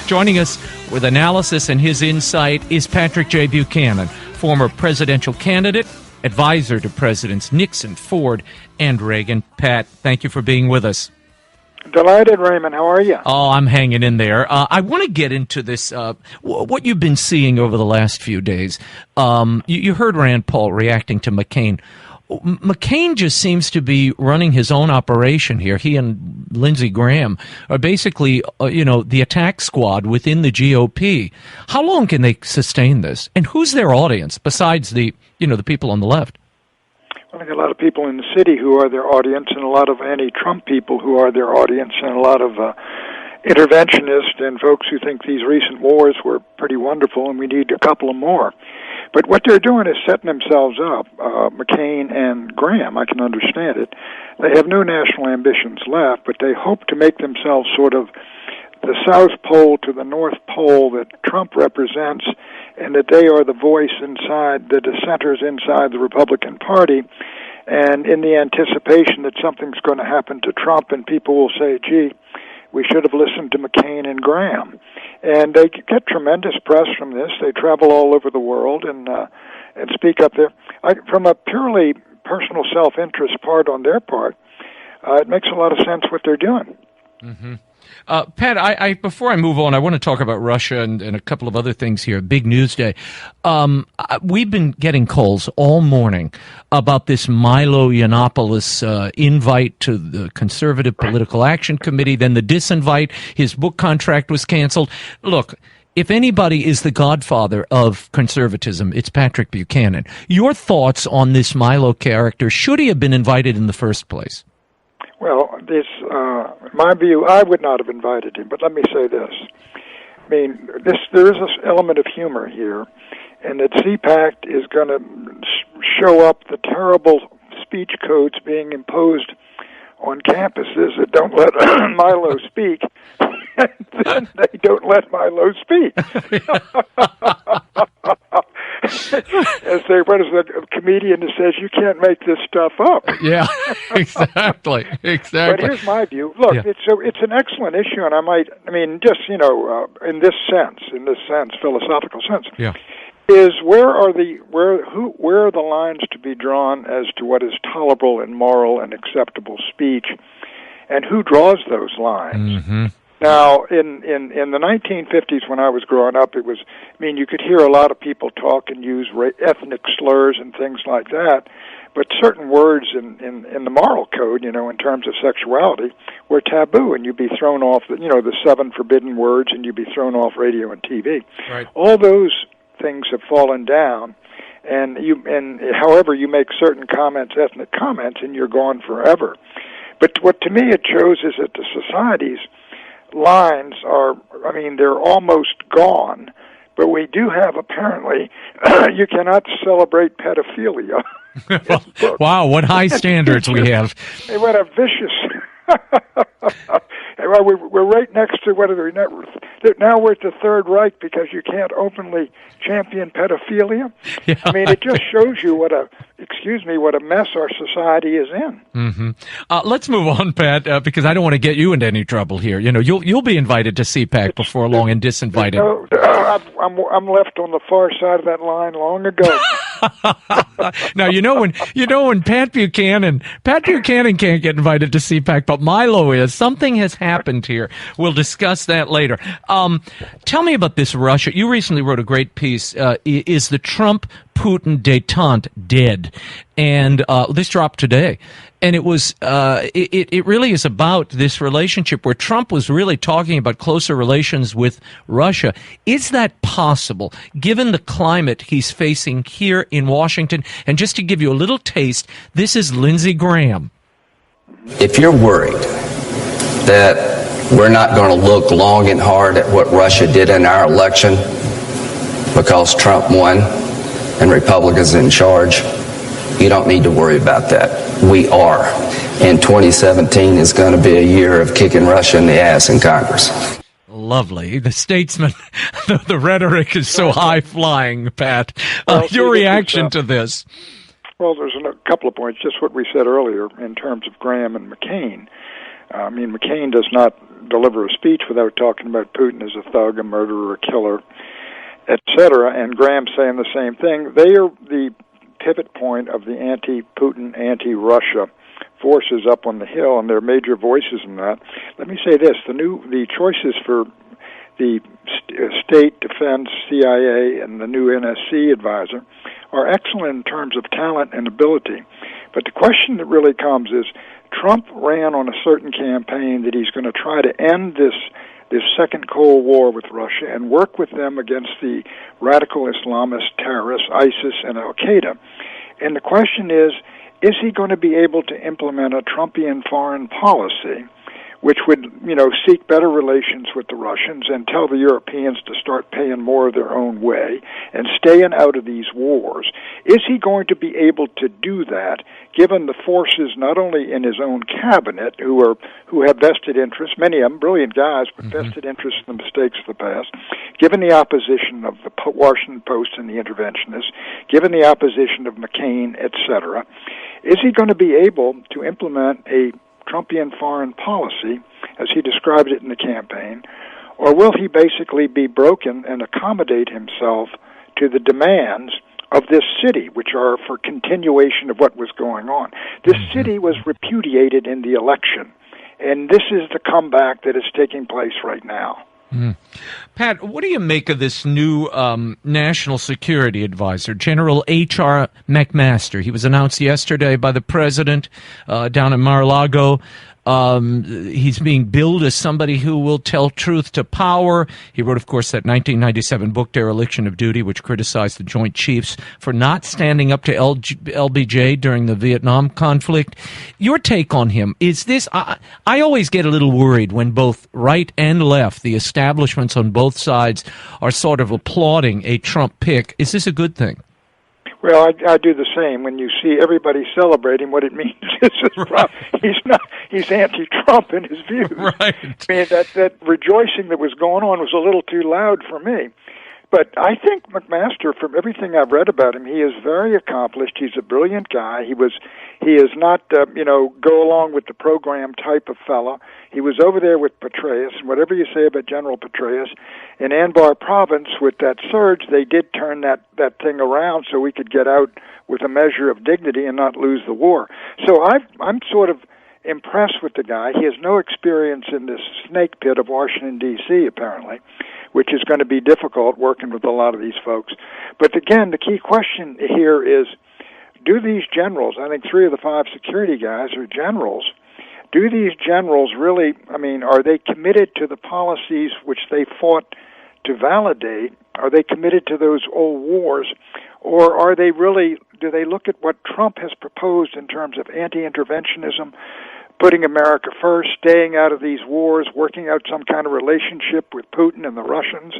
Joining us with analysis and his insight is Patrick J. Buchanan, former presidential candidate, advisor to Presidents Nixon, Ford, and Reagan. Pat, thank you for being with us. Delighted, Raymond. How are you? Oh, I'm hanging in there. I want to get into this, what you've been seeing over the last few days. You heard Rand Paul reacting to McCain. McCain just seems to be running his own operation here. He and Lindsey Graham are basically, the attack squad within the GOP. How long can they sustain this? And who's their audience besides the people on the left? I think a lot of people in the city who are their audience, and a lot of anti-Trump people who are their audience, and a lot of interventionists and folks who think these recent wars were pretty wonderful and we need a couple of more. But what they're doing is setting themselves up, McCain and Graham. I can understand it. They have no national ambitions left, but they hope to make themselves sort of the South Pole to the North Pole that Trump represents, and that they are the voice inside the dissenters inside the Republican Party, and in the anticipation that something's going to happen to Trump and people will say, gee, we should have listened to McCain and Graham. And they get tremendous press from this. They travel all over the world and speak up there. From a purely personal self-interest part on their part, it makes a lot of sense what they're doing. Mm-hmm. Pat, I before I move on, I want to talk about Russia and a couple of other things here. Big news day. We've been getting calls all morning about this Milo Yiannopoulos invite to the Conservative Political Action Committee, then the disinvite. His book contract was canceled. Look, if anybody is the godfather of conservatism, it's Patrick Buchanan. Your thoughts on this Milo character? Should he have been invited in the first place? Well, my view, I would not have invited him, but let me say this. I mean, there is this element of humor here, and that CPAC is going to show up the terrible speech codes being imposed on campuses that don't let Milo speak, and then they don't let Milo speak. What is the comedian that says you can't make this stuff up? Yeah, exactly. But here's my view. Look, yeah. It's an excellent issue, and in this sense, philosophical sense, yeah, is where are the lines to be drawn as to what is tolerable and moral and acceptable speech, and who draws those lines? Mm-hmm. Now, in the 1950s, when I was growing up, you could hear a lot of people talk and use ethnic slurs and things like that, but certain words in the moral code, in terms of sexuality, were taboo, and you'd be thrown off, the 7 forbidden words, and you'd be thrown off radio and TV. Right. All those things have fallen down, and however you make certain comments, ethnic comments, and you're gone forever. But what to me it shows is that the society's lines they're almost gone, but we do have, apparently, you cannot celebrate pedophilia. Wow, what high standards we have. What a vicious... We're right next to now we're at the Third Reich because you can't openly champion pedophilia. Yeah. It just shows you what a mess our society is in. Mm-hmm. Let's move on, Pat, because I don't want to get you into any trouble here. You'll be invited to CPAC before long and disinvited. I'm left on the far side of that line long ago. Now when Pat Buchanan can't get invited to CPAC, but Milo is. Something has happened here. We'll discuss that later. Tell me about this Russia. You recently wrote a great piece. Is the Trump-Putin détente dead? And this dropped today. And it was it really is about this relationship where Trump was really talking about closer relations with Russia. Is that possible, given the climate he's facing here in Washington? And just to give you a little taste, this is Lindsey Graham. If you're worried that we're not going to look long and hard at what Russia did in our election because Trump won and Republicans in charge, you don't need to worry about that. We are. And 2017 is going to be a year of kicking Russia in the ass in Congress. Lovely. The statesman, the rhetoric is so high-flying, Pat. Your reaction to this? Well, there's a couple of points. Just what we said earlier in terms of Graham and McCain. McCain does not deliver a speech without talking about Putin as a thug, a murderer, a killer, etc. And Graham saying the same thing. They are the pivot point of the anti-Putin, anti-Russia forces up on the Hill, and they're major voices in that. Let me say this: the choices for the State, Defense, CIA, and the new NSC advisor are excellent in terms of talent and ability. But the question that really comes is, Trump ran on a certain campaign that he's going to try to end this second Cold War with Russia and work with them against the radical Islamist terrorists, ISIS and Al-Qaeda. And the question is he going to be able to implement a Trumpian foreign policy which would, seek better relations with the Russians and tell the Europeans to start paying more of their own way and staying out of these wars? Is he going to be able to do that, given the forces not only in his own cabinet, who have vested interests, many of them brilliant guys, but vested interests in the mistakes of the past, given the opposition of the Washington Post and the interventionists, given the opposition of McCain, etc.? Is he going to be able to implement a Trumpian foreign policy, as he described it in the campaign, or will he basically be broken and accommodate himself to the demands of this city, which are for continuation of what was going on? This city was repudiated in the election, and this is the comeback that is taking place right now. Pat, what do you make of this new national security advisor, General H.R. McMaster? He was announced yesterday by the president down in Mar-a-Lago. He's being billed as somebody who will tell truth to power. He wrote, of course, that 1997 book, Dereliction of Duty, which criticized the Joint Chiefs for not standing up to LBJ during the Vietnam conflict. Your take on him, is this... I always get a little worried when both right and left, the establishments on both sides, are sort of applauding a Trump pick. Is this a good thing? Well, I do the same. When you see everybody celebrating, what it means is he's anti-Trump in his views. Right. I mean, that rejoicing that was going on was a little too loud for me. But I think McMaster, from everything I've read about him, he is very accomplished. He's a brilliant guy. He is not, go along with the program type of fella. He was over there with Petraeus, and whatever you say about General Petraeus, in Anbar Province with that surge, they did turn that thing around so we could get out with a measure of dignity and not lose the war. So I'm sort of impressed with the guy. He has no experience in this snake pit of Washington, D.C., apparently, which is going to be difficult working with a lot of these folks. But again, the key question here is, do these generals, I think 3 of the 5 security guys are generals, do these generals really, are they committed to the policies which they fought to validate? Are they committed to those old wars? Or are they really, do they look at what Trump has proposed in terms of anti-interventionism, putting America first, staying out of these wars, working out some kind of relationship with Putin and the Russians?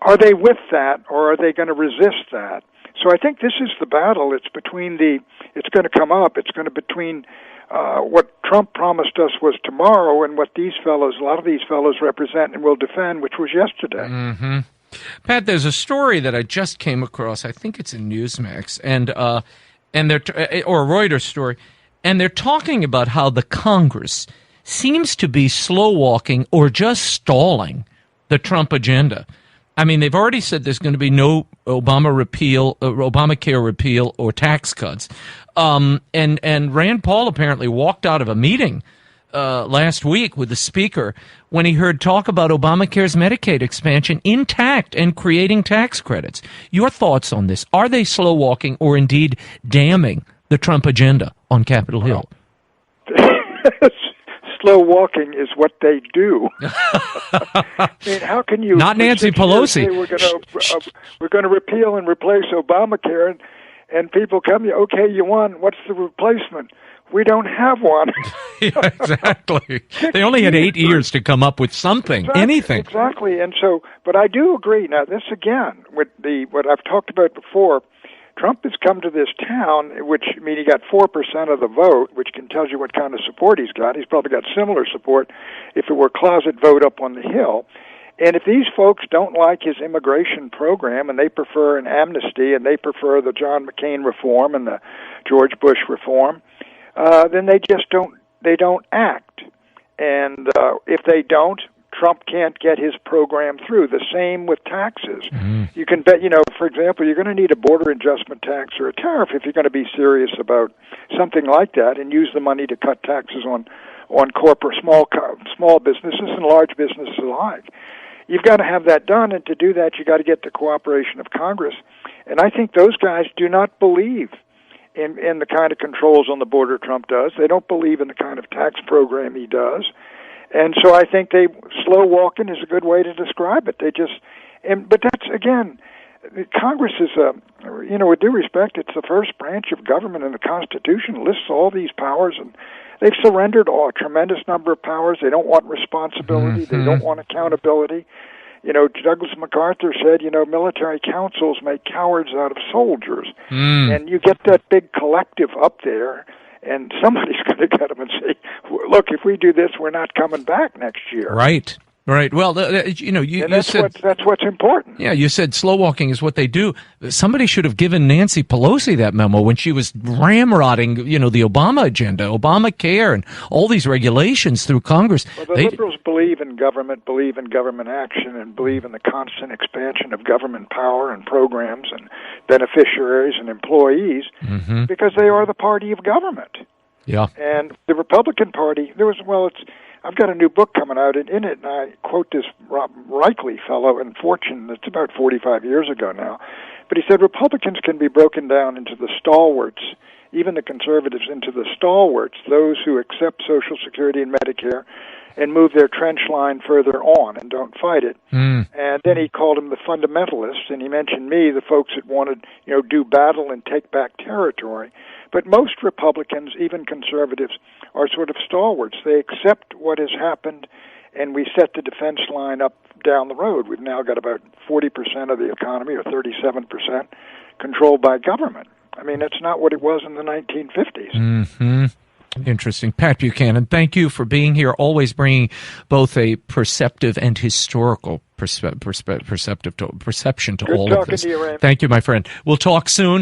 Are they with that, or are they going to resist that? So I think this is the battle. It's going to come up. It's going to between what Trump promised us was tomorrow and what a lot of these fellows represent and will defend, which was yesterday. Mm-hmm. Pat, there's a story that I just came across. I think it's in Newsmax, or a Reuters story, and they're talking about how the Congress seems to be slow walking or just stalling the Trump agenda. I mean, they've already said there's going to be no Obamacare repeal or tax cuts. And Rand Paul apparently walked out of a meeting last week with the speaker when he heard talk about Obamacare's Medicaid expansion intact and creating tax credits. Your thoughts on this? Are they slow walking or indeed damning the Trump agenda on Capitol Hill? Slow walking is what they do. I mean, how can you... Not Nancy Pelosi. We're going to repeal and replace Obamacare, and people come, okay, you won. What's the replacement? We don't have one. Yeah, exactly. They only had 8 years to come up with something, anything. Exactly. And so, but I do agree. Now, this again, with what I've talked about before, Trump has come to this town, he got 4% of the vote, which can tell you what kind of support he's got. He's probably got similar support if it were closet vote up on the Hill. And if these folks don't like his immigration program and they prefer an amnesty and they prefer the John McCain reform and the George Bush reform, then they just don't act. And if they don't, Trump can't get his program through. The same with taxes. You can bet, for example, you're going to need a border adjustment tax or a tariff if you're going to be serious about something like that and use the money to cut taxes on corporate, small businesses and large businesses alike. You've got to have that done, and to do that, you got to get the cooperation of Congress. And I think those guys do not believe in the kind of controls on the border Trump does. They don't believe in the kind of tax program he does. And so I think slow walking is a good way to describe it. But that's, again, Congress is, with due respect, it's the first branch of government, and the Constitution lists all these powers, and they've surrendered a tremendous number of powers. They don't want responsibility. They don't want accountability. Douglas MacArthur said, military councils make cowards out of soldiers. And you get that big collective up there, and somebody's going to get them and say, look, if we do this, we're not coming back next year. Right. Well, you said that's what's important. Yeah, you said slow walking is what they do. Somebody should have given Nancy Pelosi that memo when she was ramrodding, the Obama agenda, Obamacare, and all these regulations through Congress. Well, the liberals believe in government action, and believe in the constant expansion of government power and programs and beneficiaries and employees because they are the party of government. Yeah. And the Republican Party, I've got a new book coming out, and in it, and I quote this Rob Reichley fellow in Fortune, that's about 45 years ago now, but he said Republicans can be broken down into the stalwarts, even the conservatives into the stalwarts, those who accept Social Security and Medicare and move their trench line further on and don't fight it. And then he called them the fundamentalists, and he mentioned me, the folks that wanted, do battle and take back territory. But most Republicans, even conservatives, are sort of stalwarts. They accept what has happened, and we set the defense line up down the road. We've now got about 40% of the economy, or 37%, controlled by government. I mean, it's not what it was in the 1950s. Interesting. Pat Buchanan, thank you for being here, always bringing both a perceptive and historical perception to Good all of this. talking to you, Ray. Thank you, my friend. We'll talk soon.